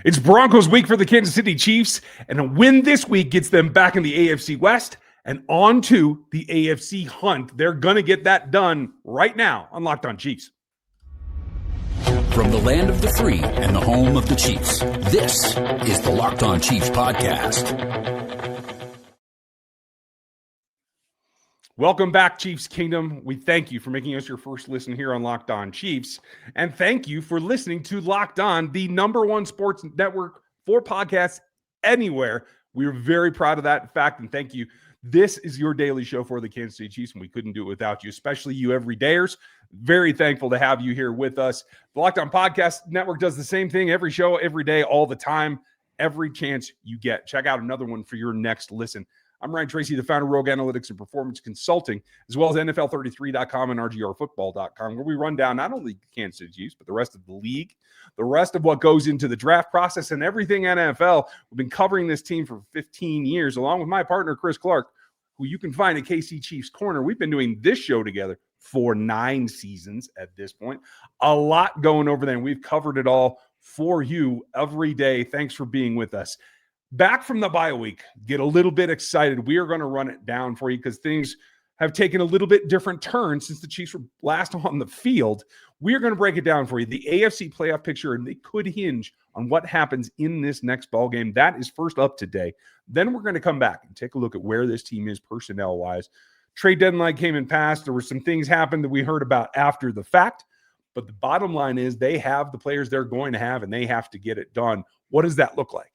It's Broncos week for the Kansas City Chiefs, and a win this week gets them back in the AFC West and on to the AFC hunt. They're going to get that done right now on Locked On Chiefs. From the land of the free and the home of the Chiefs, this is the Locked On Chiefs podcast. Welcome back, Chiefs Kingdom. We thank you for making us your first listen here on Locked On Chiefs. And thank you for listening to Locked On, the #1 sports network for podcasts anywhere. We're very proud of that fact, and thank you. This is your daily show for the Kansas City Chiefs, and we couldn't do it without you, especially you everydayers. Very thankful to have you here with us. The Locked On Podcast Network does the same thing every show, every day, all the time, every chance you get. Check out another one for your next listen. I'm Ryan Tracy, the founder of Rogue Analytics and Performance Consulting, as well as NFL33.com and RGRFootball.com, where we run down not only Kansas City Chiefs, but the rest of the league, the rest of what goes into the draft process, and everything NFL. We've been covering this team for 15 years, along with my partner, Chris Clark, who you can find at KC Chiefs Corner. We've been doing this show together for 9 seasons at this point. A lot going over there, and we've covered it all for you every day. Thanks for being with us. Back from the bye week, get a little bit excited. We are going to run it down for you because things have taken a little bit different turn since the Chiefs were last on the field. We are going to break it down for you. The AFC playoff picture, and they could hinge on what happens in this next ball game. That is first up today. Then we're going to come back and take a look at where this team is personnel-wise. Trade deadline came and passed. There were some things happened that we heard about after the fact. But the bottom line is they have the players they're going to have, and they have to get it done. What does that look like?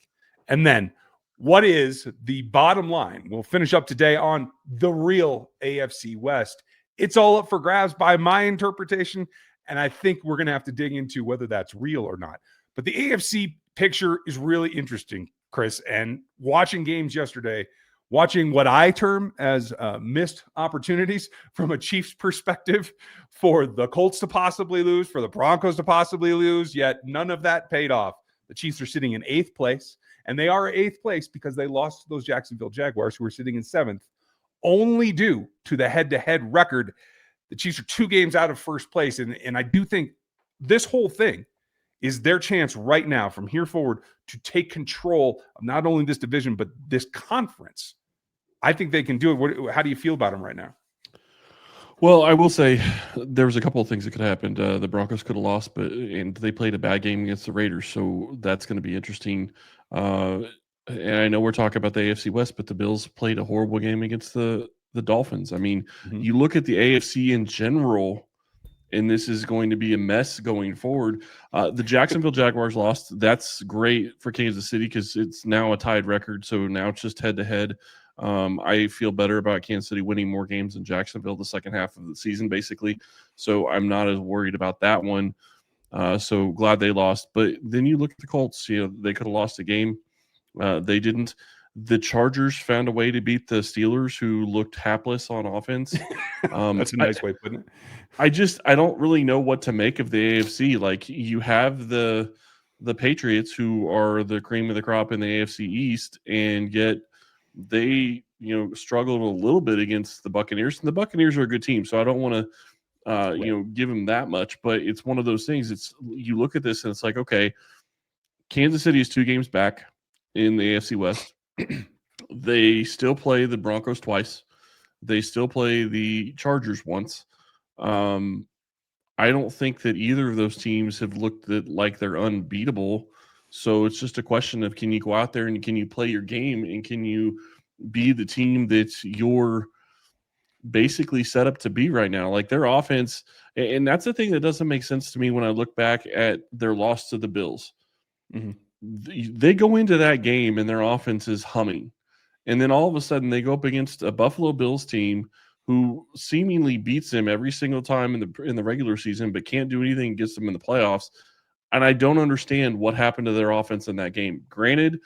And then what is the bottom line? We'll finish up today on the real AFC West. It's all up for grabs by my interpretation, and I think we're going to have to dig into whether that's real or not. But the AFC picture is really interesting, Chris, and watching games yesterday, watching what I term as missed opportunities from a Chiefs perspective for the Colts to possibly lose, for the Broncos to possibly lose, yet none of that paid off. The Chiefs are sitting in 8th place. And they are 8th place because they lost to those Jacksonville Jaguars, who are sitting in 7th, only due to the head-to-head record. The Chiefs are 2 games out of first place. And I do think this whole thing is their chance right now from here forward to take control of not only this division, but this conference. I think they can do it. How do you feel about them right now? Well, I will say there was a couple of things that could happen. The Broncos could have lost, and they played a bad game against the Raiders, so that's going to be interesting. And I know we're talking about the AFC West, but the Bills played a horrible game against the Dolphins. I mean, you look at the AFC in general, and this is going to be a mess going forward. The Jacksonville Jaguars lost. That's great for Kansas City because it's now a tied record, so now it's just head-to-head. I feel better about Kansas City winning more games than Jacksonville the second half of the season, basically. So I'm not as worried about that one. So glad they lost. But then you look at the Colts, they could have lost a game. They didn't. The Chargers found a way to beat the Steelers, who looked hapless on offense. That's a nice way of putting it. I don't really know what to make of the AFC. Like, you have the Patriots, who are the cream of the crop in the AFC East, and yet they struggled a little bit against the Buccaneers, and the Buccaneers are a good team, so I don't want to give them that much, but it's one of those things. You look at this and it's like, okay, Kansas City is 2 games back in the AFC West. They still play the Broncos twice. They still play the Chargers once. I don't think that either of those teams have looked like they're unbeatable. So it's just a question of, can you go out there and can you play your game, and can you be the team that you're basically set up to be right now? Like, their offense, and that's the thing that doesn't make sense to me when I look back at their loss to the Bills. They go into that game and their offense is humming. And then all of a sudden they go up against a Buffalo Bills team who seemingly beats them every single time in the regular season, but can't do anything against them in the playoffs. And I don't understand what happened to their offense in that game. Granted,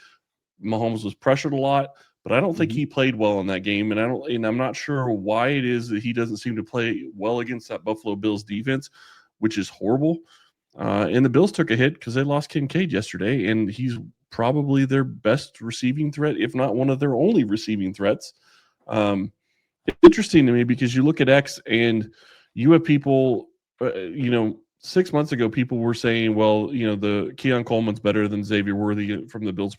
Mahomes was pressured a lot, but I don't think he played well in that game. And I'm not sure why it is that he doesn't seem to play well against that Buffalo Bills defense, which is horrible. And the Bills took a hit because they lost Kincaid yesterday, and he's probably their best receiving threat, if not one of their only receiving threats. It's interesting to me because you look at X and you have people, 6 months ago, people were saying, well, the Keon Coleman's better than Xavier Worthy from the Bills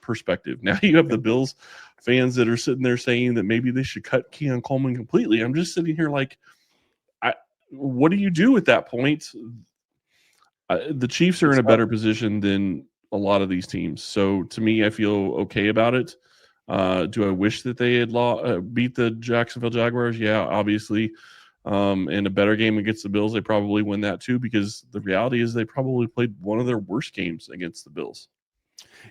perspective. Now you have the Bills fans that are sitting there saying that maybe they should cut Keon Coleman completely. I'm just sitting here like, what do you do at that point? The Chiefs are in a better position than a lot of these teams. So to me, I feel okay about it. Do I wish that they had beat the Jacksonville Jaguars? Yeah, obviously. In a better game against the Bills, they probably win that too, because the reality is they probably played one of their worst games against the Bills.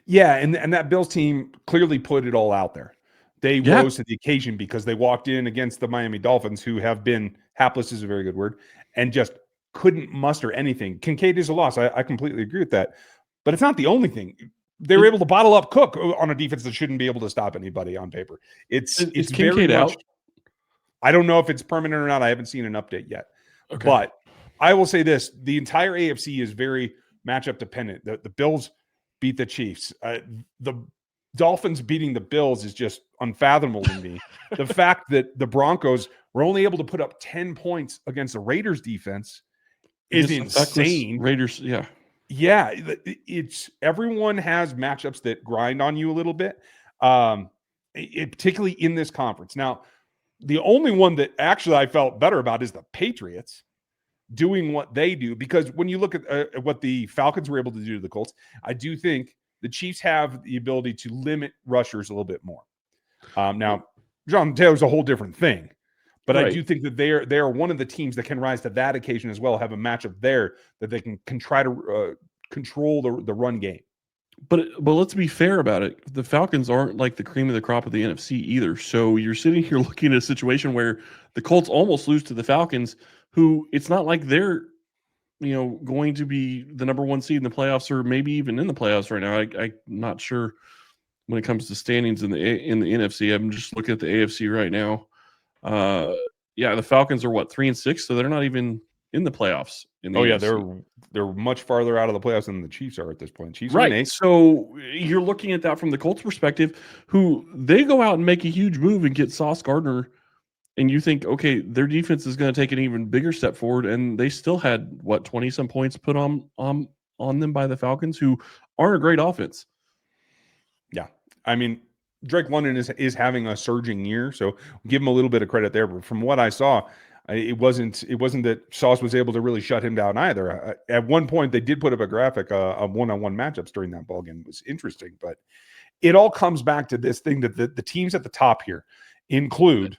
Yeah, and that Bills team clearly put it all out there. They rose to the occasion because they walked in against the Miami Dolphins, who have been hapless is a very good word, and just couldn't muster anything. Kincaid is a loss. I completely agree with that. But it's not the only thing. They were able to bottle up Cook on a defense that shouldn't be able to stop anybody on paper. It's very much out. I don't know if it's permanent or not. I haven't seen an update yet. Okay. But I will say this. The entire AFC is very matchup dependent. The Bills beat the Chiefs. The Dolphins beating the Bills is just unfathomable to me. The fact that the Broncos were only able to put up 10 points against the Raiders defense is insane. Raiders, yeah. Yeah, it's everyone has matchups that grind on you a little bit, particularly in this conference. Now, the only one that actually I felt better about is the Patriots doing what they do, because when you look at what the Falcons were able to do to the Colts, I do think the Chiefs have the ability to limit rushers a little bit more. Now, Jonathan Taylor's a whole different thing, but right. I do think that they are one of the teams that can rise to that occasion as well, have a matchup there that they can try to control the run game. But let's be fair about it. The Falcons aren't like the cream of the crop of the NFC either. So you're sitting here looking at a situation where the Colts almost lose to the Falcons, who it's not like they're going to be the number one seed in the playoffs, or maybe even in the playoffs right now. I'm not sure when it comes to standings in the NFC. I'm just looking at the AFC right now. The Falcons are 3-6, so they're not even in the playoffs. They're much farther out of the playoffs than the Chiefs are at this point. Chiefs right. So you're looking at that from the Colts perspective, who they go out and make a huge move and get Sauce Gardner, and you think, okay, their defense is going to take an even bigger step forward, and they still had 20-some points put on them by the Falcons, who aren't a great offense. Yeah, I mean, Drake London is having a surging year, so give him a little bit of credit there. But from what I saw, it wasn't that Sauce was able to really shut him down either. At one point, they did put up a graphic of one-on-one matchups during that ball game. It was interesting, but it all comes back to this thing that the teams at the top here include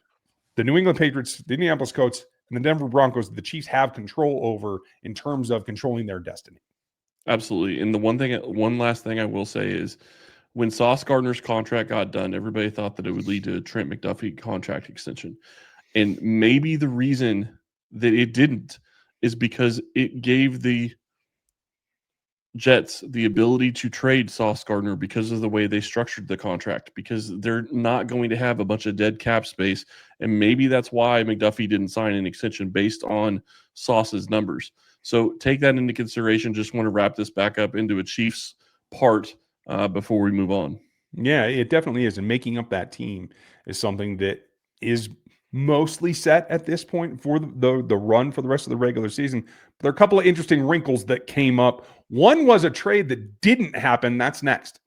the New England Patriots, the Indianapolis Colts, and the Denver Broncos. The Chiefs have control over in terms of controlling their destiny. Absolutely. And the one last thing I will say is, when Sauce Gardner's contract got done, everybody thought that it would lead to a Trent McDuffie contract extension. And maybe the reason that it didn't is because it gave the Jets the ability to trade Sauce Gardner because of the way they structured the contract, because they're not going to have a bunch of dead cap space. And maybe that's why McDuffie didn't sign an extension based on Sauce's numbers. So take that into consideration. Just want to wrap this back up into a Chiefs part before we move on. Yeah, it definitely is. And making up that team is something that is mostly set at this point for the run for the rest of the regular season. But there are a couple of interesting wrinkles that came up. One was a trade that didn't happen. That's next.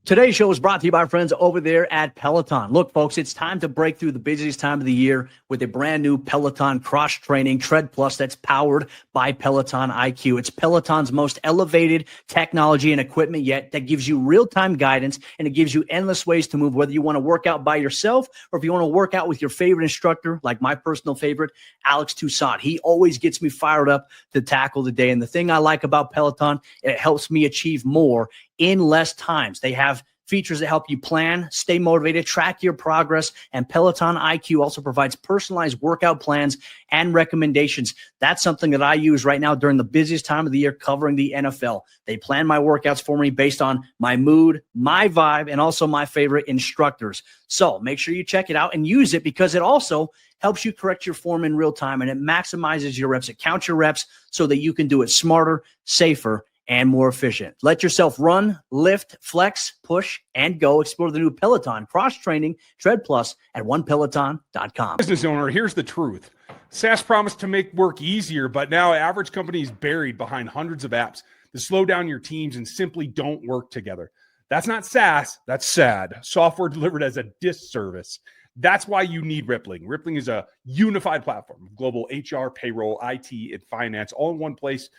Today's show is brought to you by our friends over there at Peloton. Look, folks, it's time to break through the busiest time of the year with a brand new Peloton cross-training Tread Plus that's powered by Peloton IQ. It's Peloton's most elevated technology and equipment yet that gives you real-time guidance, and it gives you endless ways to move, whether you want to work out by yourself or if you want to work out with your favorite instructor, like my personal favorite, Alex Toussaint. He always gets me fired up to tackle the day. And the thing I like about Peloton, it helps me achieve more in less times. They have features that help you plan, stay motivated, track your progress, and Peloton IQ also provides personalized workout plans and recommendations. That's something that I use right now during the busiest time of the year covering the NFL. They plan my workouts for me based on my mood, my vibe, and also my favorite instructors. So make sure you check it out and use it, because it also helps you correct your form in real time, and it maximizes your reps. It counts your reps so that you can do it smarter, safer, and more efficient. Let yourself run, lift, flex, push, and go. Explore the new Peloton cross-training Tread Plus at onepeloton.com. Business owner, here's the truth. SaaS promised to make work easier, but now average companies buried behind hundreds of apps that slow down your teams and simply don't work together. That's not SaaS, that's sad. Software delivered as a disservice. That's why you need Rippling. Rippling is a unified platform of global HR, payroll, IT, and finance all in one place.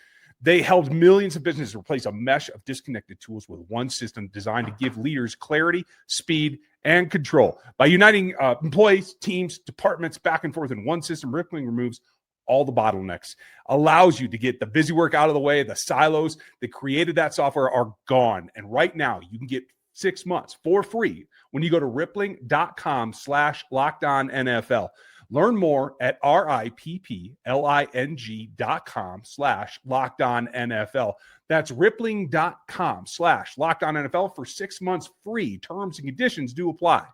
They helped millions of businesses replace a mesh of disconnected tools with one system designed to give leaders clarity, speed, and control. By uniting employees, teams, departments back and forth in one system, Rippling removes all the bottlenecks, allows you to get the busy work out of the way. The silos that created that software are gone. And right now, you can get 6 months for free when you go to rippling.com/LockedOnNFL. Learn more at rippling.com/LockedOnNFL. That's rippling.com/LockedOnNFL for 6 months free. Terms and conditions do apply.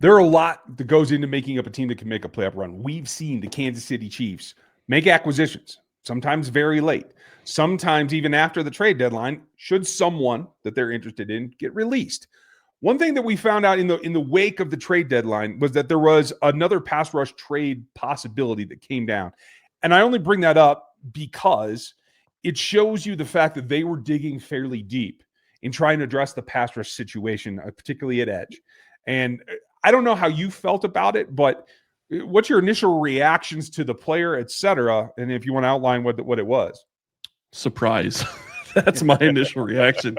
There are a lot that goes into making up a team that can make a playoff run. We've seen the Kansas City Chiefs make acquisitions, sometimes very late, sometimes even after the trade deadline, should someone that they're interested in get released. One thing that we found out in the wake of the trade deadline was that there was another pass rush trade possibility that came down. And I only bring that up because it shows you the fact that they were digging fairly deep in trying to address the pass rush situation, particularly at edge. And I don't know how you felt about it, but what's your initial reactions to the player, et cetera? And if you want to outline what it was. Surprise. That's my initial reaction.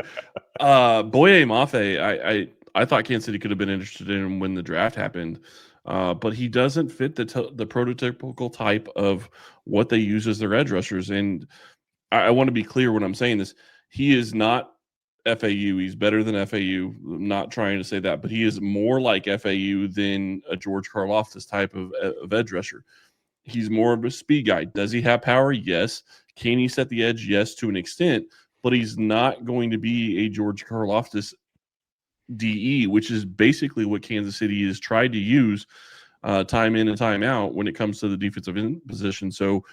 Boye Mafe, I thought Kansas City could have been interested in him when the draft happened, but he doesn't fit the prototypical type of what they use as their edge rushers. And I want to be clear when I'm saying this. He is not FAU. He's better than FAU. I'm not trying to say that, but he is more like FAU than a George Karlaftis type of edge rusher. He's more of a speed guy. Does he have power? Yes. Can he set the edge? Yes, to an extent, but he's not going to be a George Karlaftis DE, which is basically what Kansas City has tried to use time in and time out when it comes to the defensive end position. So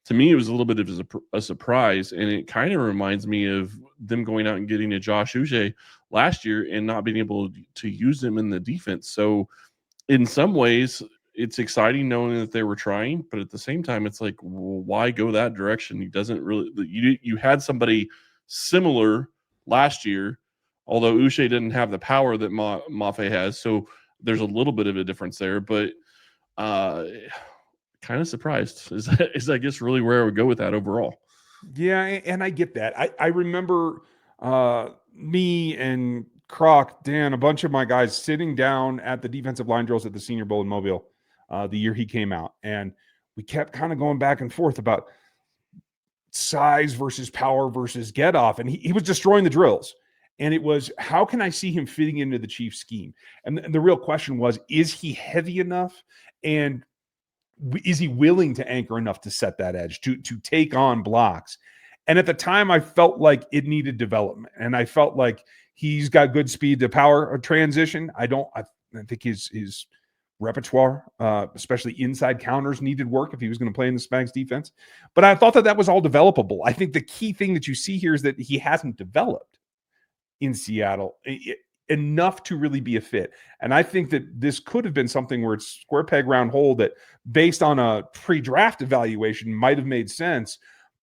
to me, it was a little bit of a surprise, and it kind of reminds me of them going out and getting a Josh Uche last year and not being able to use him in the defense. So in some ways, it's exciting knowing that they were trying, but at the same time, it's like, well, why go that direction? He doesn't really. You had somebody similar last year, although Uche didn't have the power that Mafe has, so there's a little bit of a difference there. But kind of surprised is I guess really where I would go with that overall. Yeah, and I get that. I remember me and Croc, Dan, a bunch of my guys sitting down at the defensive line drills at the Senior Bowl in Mobile the year he came out. And we kept kind of going back and forth about size versus power versus get off. And he was destroying the drills. And it was, how can I see him fitting into the Chiefs scheme? And the real question was, is he heavy enough? And is he willing to anchor enough to set that edge, to take on blocks? And at the time, I felt like it needed development. And I felt like he's got good speed to power transition. I think his repertoire, especially inside counters, needed work if he was going to play in the Spags defense. But I thought that was all developable. I think the key thing that you see here is that he hasn't developed in Seattle enough to really be a fit. And I think that this could have been something where it's square peg round hole that based on a pre-draft evaluation might have made sense.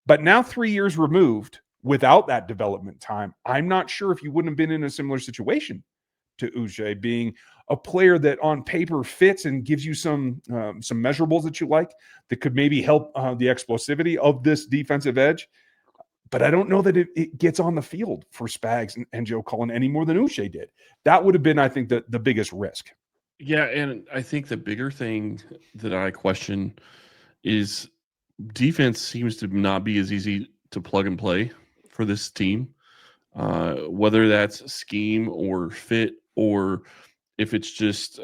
But now 3 years removed without that development time, I'm not sure if you wouldn't have been in a similar situation to Uche, being a player that on paper fits and gives you some measurables that you like that could maybe help the explosivity of this defensive edge. But I don't know that it gets on the field for Spags and Joe Cullen any more than Uche did. That would have been, I think, the biggest risk. Yeah, and I think the bigger thing that I question is defense seems to not be as easy to plug and play for this team, whether that's scheme or fit or if it's just,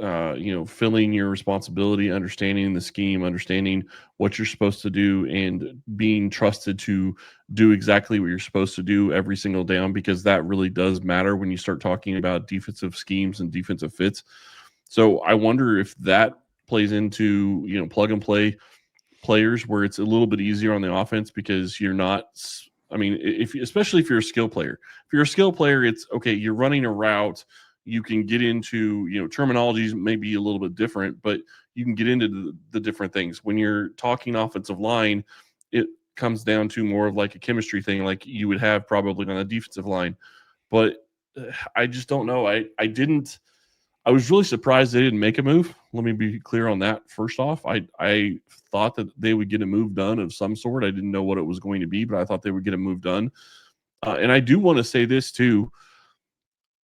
filling your responsibility, understanding the scheme, understanding what you're supposed to do, and being trusted to do exactly what you're supposed to do every single down, because that really does matter when you start talking about defensive schemes and defensive fits. So I wonder if that plays into, plug and play players where it's a little bit easier on the offense because you're not, especially if you're a skill player. If you're a skill player, it's okay, you're running a route, you can get into, terminologies may be a little bit different, but you can get into the different things. When you're talking offensive line, it comes down to more of like a chemistry thing, like you would have probably on a defensive line. But I just don't know. I was really surprised they didn't make a move. Let me be clear on that. First off, I thought that they would get a move done of some sort. I didn't know what it was going to be, but I thought they would get a move done. And I do want to say this too.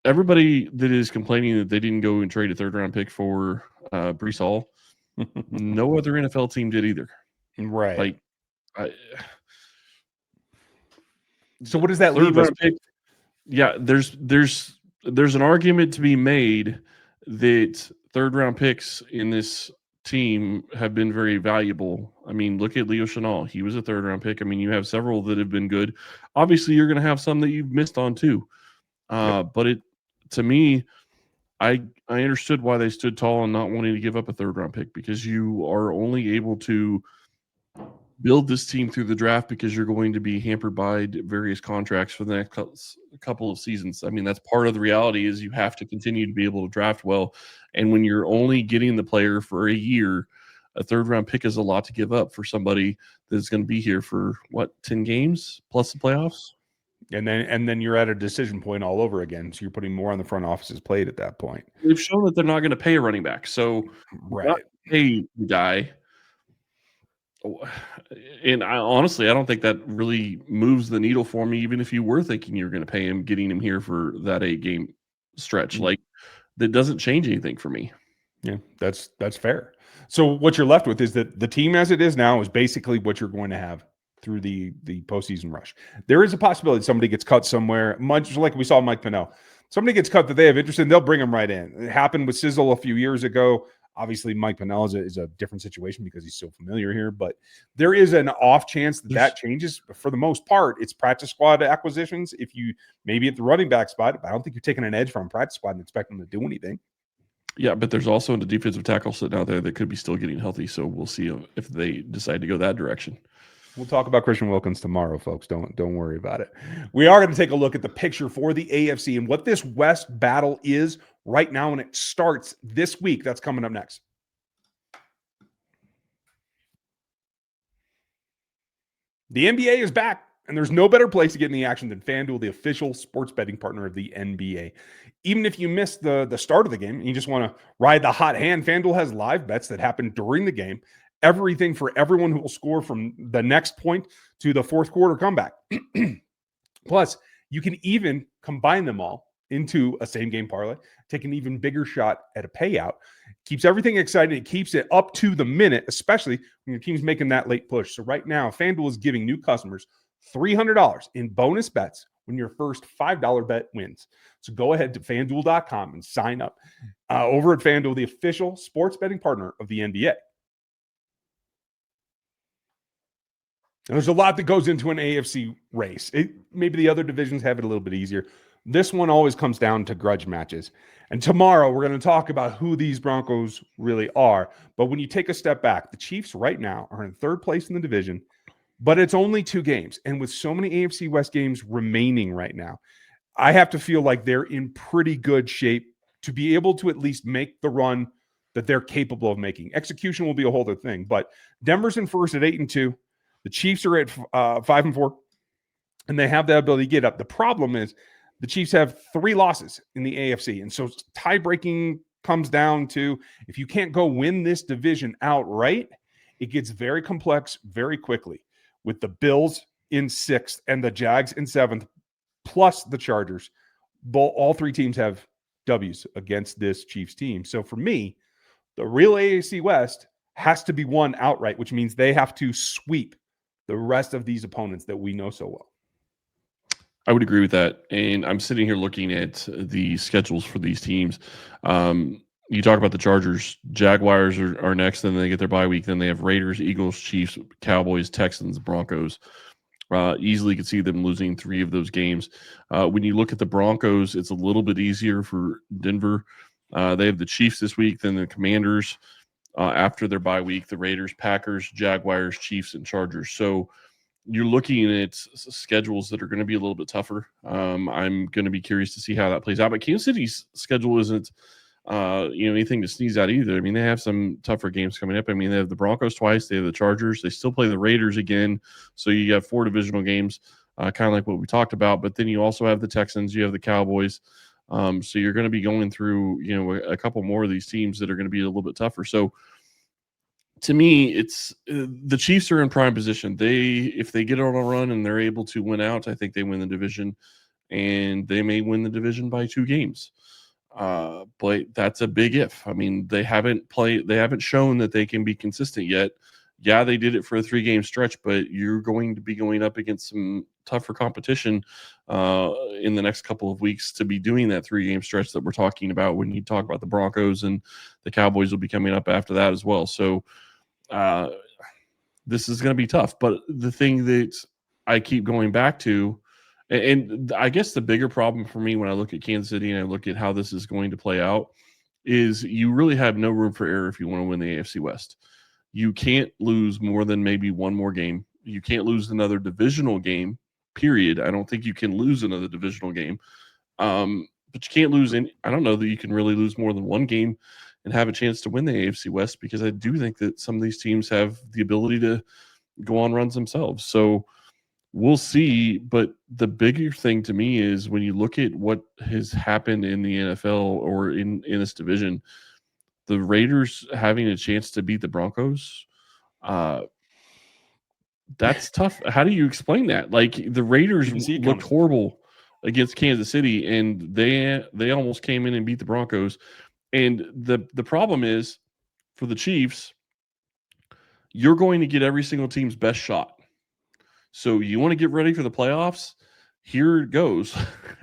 Everybody that is complaining that they didn't go and trade a third-round pick for Breece Hall, no other NFL team did either. Right. Like, so what does that leave us? Yeah, there's an argument to be made that third-round picks in this team have been very valuable. I mean, look at Leo Chenal. He was a third-round pick. I mean, you have several that have been good. Obviously, you're going to have some that you've missed on too. But to me, I understood why they stood tall and not wanting to give up a third-round pick, because you are only able to build this team through the draft because you're going to be hampered by various contracts for the next couple of seasons. I mean, that's part of the reality, is you have to continue to be able to draft well. And when you're only getting the player for a year, a third-round pick is a lot to give up for somebody that's going to be here for 10 games plus the playoffs. And then you're at a decision point all over again. So you're putting more on the front office's plate at that point. They've shown that they're not going to pay a running back. So right, pay the guy. And I don't think that really moves the needle for me, even if you were thinking you're going to pay him, getting him here for that 8-game stretch. Mm-hmm. Like, that doesn't change anything for me. Yeah, that's fair. So what you're left with is that the team as it is now is basically what you're going to have through the postseason rush. There is a possibility somebody gets cut somewhere, much like we saw Mike Pennell. Somebody gets cut that they have interest in, they'll bring him right in. It happened with Sizzle a few years ago. Obviously, Mike Pennell is a different situation because he's so familiar here, but there is an off chance that changes. But for the most part, it's practice squad acquisitions. If you maybe at the running back spot, I don't think you're taking an edge from practice squad and expecting them to do anything. Yeah, but there's also the defensive tackle sitting out there that could be still getting healthy. So we'll see if they decide to go that direction. We'll talk about Christian Wilkins tomorrow, folks. Don't worry about it. We are going to take a look at the picture for the AFC and what this West battle is right now, and it starts this week. That's coming up next. The NBA is back, and there's no better place to get in the action than FanDuel, the official sports betting partner of the NBA. Even if you missed the start of the game and you just want to ride the hot hand, FanDuel has live bets that happen during the game. Everything for everyone who will score from the next point to the fourth quarter comeback. Plus, you can even combine them all into a same-game parlay, take an even bigger shot at a payout. Keeps everything exciting. It keeps it up to the minute, especially when your team's making that late push. So right now, FanDuel is giving new customers $300 in bonus bets when your first $5 bet wins. So go ahead to FanDuel.com and sign up. Over at FanDuel, the official sports betting partner of the NBA. And there's a lot that goes into an AFC race. Maybe the other divisions have it a little bit easier. This one always comes down to grudge matches. And tomorrow we're going to talk about who these Broncos really are. But when you take a step back, the Chiefs right now are in third place in the division, but it's only 2 games. And with so many AFC West games remaining right now, I have to feel like they're in pretty good shape to be able to at least make the run that they're capable of making. Execution will be a whole other thing. But Denver's in first at 8-2. The Chiefs are at 5-4, and they have the ability to get up. The problem is the Chiefs have 3 losses in the AFC, and so tie-breaking comes down to if you can't go win this division outright, it gets very complex very quickly with the Bills in 6th and the Jags in 7th, plus the Chargers. All 3 teams have W's against this Chiefs team. So for me, the real AFC West has to be won outright, which means they have to sweep the rest of these opponents that we know so well. I would agree with that. And I'm sitting here looking at the schedules for these teams. You talk about the Chargers. Jaguars are next, then they get their bye week. Then they have Raiders, Eagles, Chiefs, Cowboys, Texans, Broncos. Easily could see them losing 3 of those games. When you look at the Broncos, it's a little bit easier for Denver. They have the Chiefs this week, then the Commanders. After their bye week, the Raiders, Packers, Jaguars, Chiefs, and Chargers. So you're looking at schedules that are going to be a little bit tougher. I'm going to be curious to see how that plays out. But Kansas City's schedule isn't, anything to sneeze at either. I mean, they have some tougher games coming up. I mean, they have the Broncos twice. They have the Chargers. They still play the Raiders again. So you have 4 divisional games, kind of like what we talked about. But then you also have the Texans. You have the Cowboys. So you're going to be going through, a couple more of these teams that are going to be a little bit tougher. So to me, it's the Chiefs are in prime position. If they get on a run and they're able to win out, I think they win the division, and they may win the division by 2 games. But that's a big if. I mean, they haven't shown that they can be consistent yet. Yeah, they did it for a 3-game stretch, but you're going to be going up against some tougher competition in the next couple of weeks to be doing that 3-game stretch that we're talking about when you talk about the Broncos, and the Cowboys will be coming up after that as well. So this is going to be tough. But the thing that I keep going back to, and I guess the bigger problem for me when I look at Kansas City and I look at how this is going to play out, is you really have no room for error if you want to win the AFC West. You can't lose more than maybe one more game. You can't lose another divisional game, period. I don't think you can lose another divisional game. But you can't lose any. I don't know that you can really lose more than one game and have a chance to win the AFC West, because I do think that some of these teams have the ability to go on runs themselves. So we'll see. But the bigger thing to me is when you look at what has happened in the NFL or in this division, the Raiders having a chance to beat the Broncos, that's tough. How do you explain that? Like, the Raiders looked horrible against Kansas City, and they almost came in and beat the Broncos. And the problem is, for the Chiefs, you're going to get every single team's best shot. So you want to get ready for the playoffs? Here it goes,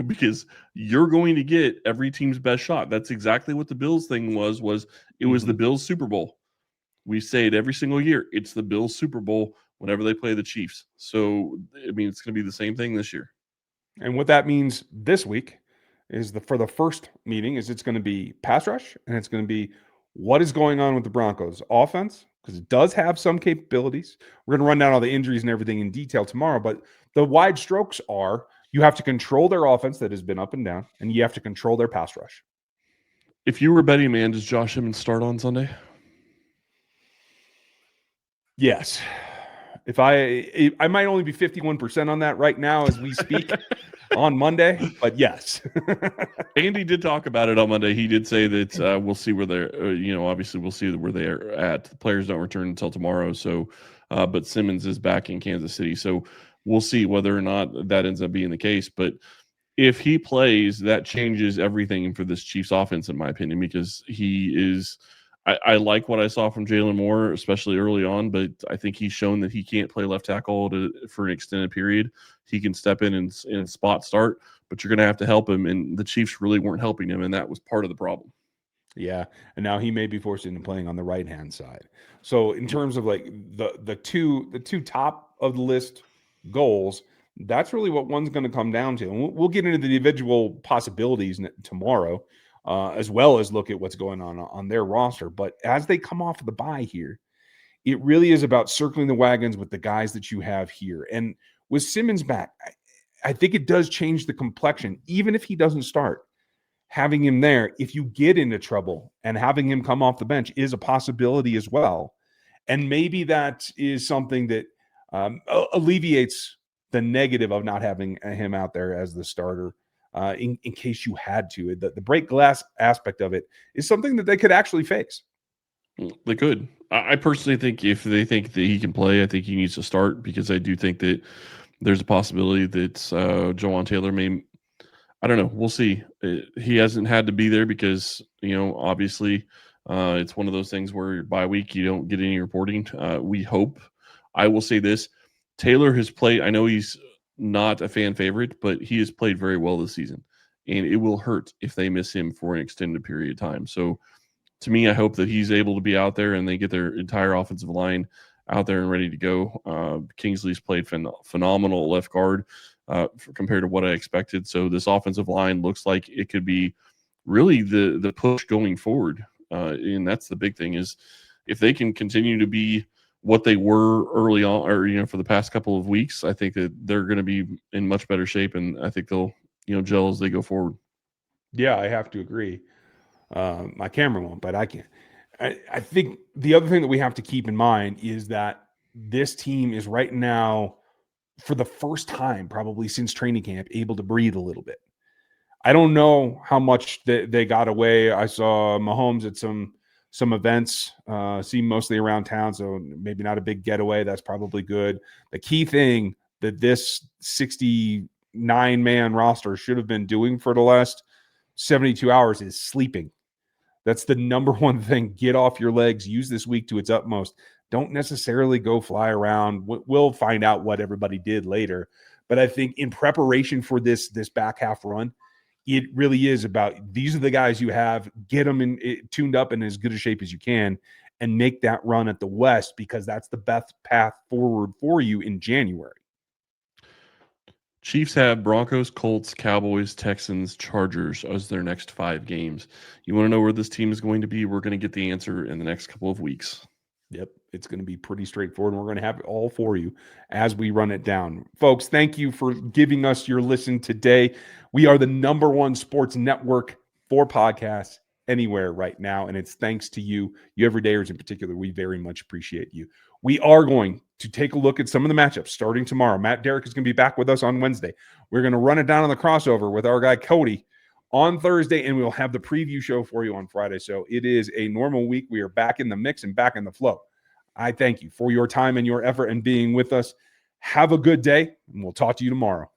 because you're going to get every team's best shot. That's exactly what the Bills thing was it was the Bills Super Bowl. We say it every single year. It's the Bills Super Bowl whenever they play the Chiefs. So, I mean, it's going to be the same thing this year. And what that means this week is for the first meeting is it's going to be pass rush, and it's going to be what is going on with the Broncos offense, because it does have some capabilities. We're going to run down all the injuries and everything in detail tomorrow, but the wide strokes are you have to control their offense that has been up and down, and you have to control their pass rush. If you were a betting man, does Josh Simmons start on Sunday? Yes. If I might only be 51% on that right now as we speak on Monday, but yes. Andy did talk about it on Monday. He did say that we'll see where they're, obviously we'll see where they're at. The players don't return until tomorrow. So, but Simmons is back in Kansas City. So we'll see whether or not that ends up being the case. But if he plays, that changes everything for this Chiefs offense, in my opinion, because he is. I like what I saw from Jalen Moore, especially early on, but I think he's shown that he can't play left tackle for an extended period. He can step in and spot start, but you're going to have to help him, and the Chiefs really weren't helping him, and that was part of the problem. Yeah, and now he may be forced into playing on the right-hand side. So in terms of like the two top of the list goals, that's really what one's going to come down to. And we'll get into the individual possibilities tomorrow. As well as look at what's going on their roster. But as they come off of the bye here, it really is about circling the wagons with the guys that you have here. And with Simmons back, I think it does change the complexion. Even if he doesn't start, having him there, if you get into trouble, and having him come off the bench is a possibility as well. And maybe that is something that alleviates the negative of not having him out there as the starter. In case you had to. The break glass aspect of it is something that they could actually face. They could. I personally think if they think that he can play, I think he needs to start, because I do think that there's a possibility that Jawan Taylor may, I don't know, we'll see. He hasn't had to be there because, obviously it's one of those things where bye week, you don't get any reporting. We hope. I will say this, Taylor has played, I know he's not a fan favorite, but he has played very well this season, and it will hurt if they miss him for an extended period of time. So to me, I hope that he's able to be out there and they get their entire offensive line out there and ready to go. Kingsley's played phenomenal left guard compared to what I expected. So this offensive line looks like it could be really the push going forward. And that's the big thing, is if they can continue to be what they were early on, or for the past couple of weeks. I think that they're going to be in much better shape, and I think they'll gel as they go forward. Yeah, I have to agree. My camera won't, but I can. I think the other thing that we have to keep in mind is that this team is right now, for the first time probably since training camp, able to breathe a little bit. I don't know how much they got away. I saw Mahomes at some events, seemed mostly around town, so maybe not a big getaway. That's probably good. The key thing that this 69-man roster should have been doing for the last 72 hours is sleeping. That's the number one thing. Get off your legs. Use this week to its utmost. Don't necessarily go fly around. We'll find out what everybody did later. But I think in preparation for this back half run, it really is about these are the guys you have. Get them tuned up in as good a shape as you can and make that run at the West, because that's the best path forward for you in January. Chiefs have Broncos, Colts, Cowboys, Texans, Chargers as their next 5 games. You want to know where this team is going to be? We're going to get the answer in the next couple of weeks. Yep, it's going to be pretty straightforward, and we're going to have it all for you as we run it down. Folks, thank you for giving us your listen today. We are the #1 sports network for podcasts anywhere right now, and it's thanks to you everydayers in particular. We very much appreciate you. We are going to take a look at some of the matchups starting tomorrow. Matt Derrick is going to be back with us on Wednesday. We're going to run it down on the crossover with our guy Cody on Thursday, and we'll have the preview show for you on Friday. So it is a normal week. We are back in the mix and back in the flow. I thank you for your time and your effort and being with us. Have a good day, and we'll talk to you tomorrow.